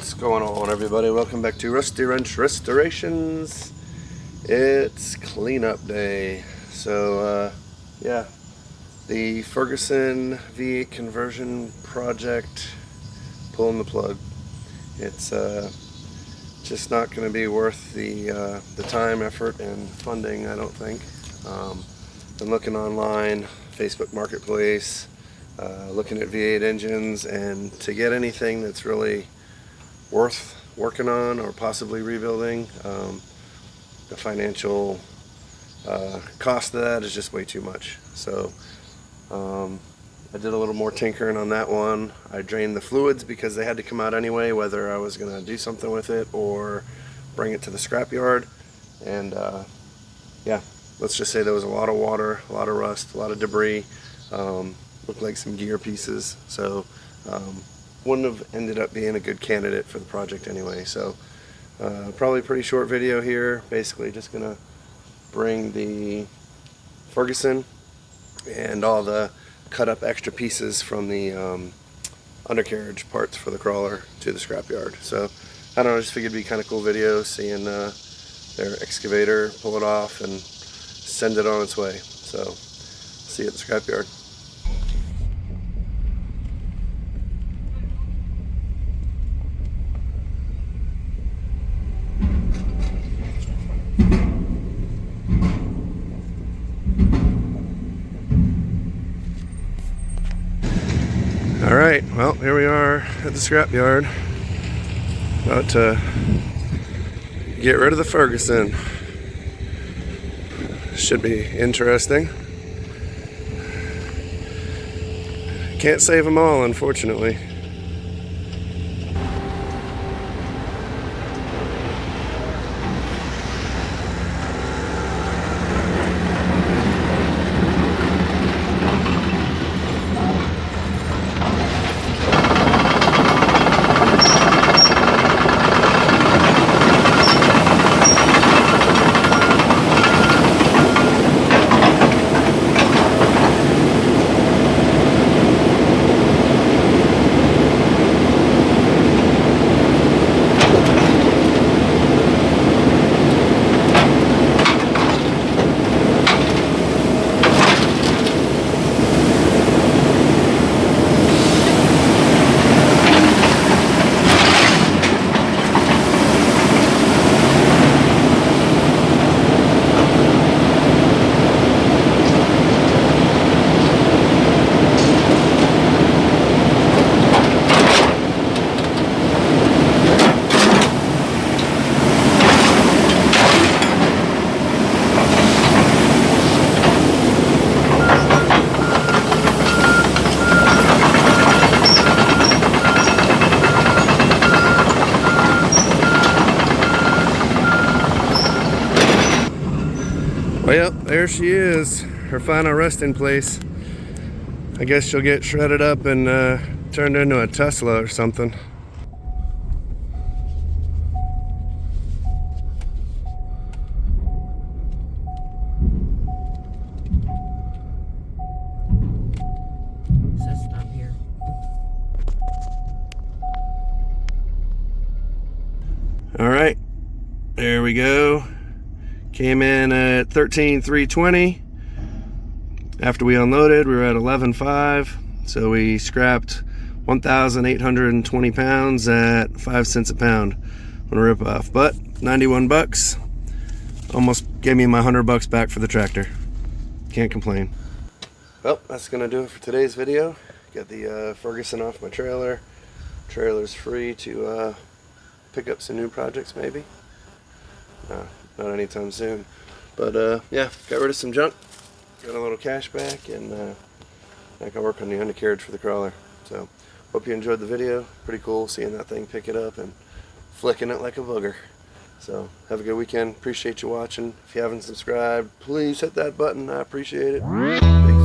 What's going on, everybody? Welcome back to Rusty Wrench Restorations. It's cleanup day. So yeah, the Ferguson V8 conversion project, pulling the plug. It's just not going to be worth the time, effort, and funding, I don't think. Been looking online, Facebook Marketplace, looking at V8 engines, and to get anything that's really worth working on or possibly rebuilding, the financial cost of that is just way too much. So I did a little more tinkering on that one. I drained the fluids because they had to come out anyway, whether I was going to do something with it or bring it to the scrapyard. And yeah, let's just say there was a lot of water, a lot of rust, a lot of debris, looked like some gear pieces. So wouldn't have ended up being a good candidate for the project anyway. So probably a pretty short video here. Basically just gonna bring the Ferguson and all the cut up extra pieces from the undercarriage parts for the crawler to the scrapyard. So I don't know, I just figured it'd be kind of cool video seeing their excavator pull it off and send it on its way. So see you at the scrapyard. Alright, well, here we are at the scrapyard, about to get rid of the Ferguson. Should be interesting. Can't save them all, unfortunately. Well, there she is, her final resting place. I guess she'll get shredded up and turned into a Tesla or something. It says stop here. All right, there we go. Came in at 13,320. After we unloaded, we were at 11,500. So we scrapped 1,820 pounds at 5 cents a pound on a rip off. But 91 bucks, almost gave me my $100 back for the tractor. Can't complain. Well, that's gonna do it for today's video. Got the Ferguson off my trailer. Trailer's free to pick up some new projects maybe. Not anytime soon, but yeah, got rid of some junk, got a little cash back, and I can work on the undercarriage for the crawler. So hope you enjoyed the video. Pretty cool seeing that thing pick it up and flicking it like a booger. So have a good weekend. Appreciate you watching. If you haven't subscribed, please hit that button. I appreciate it.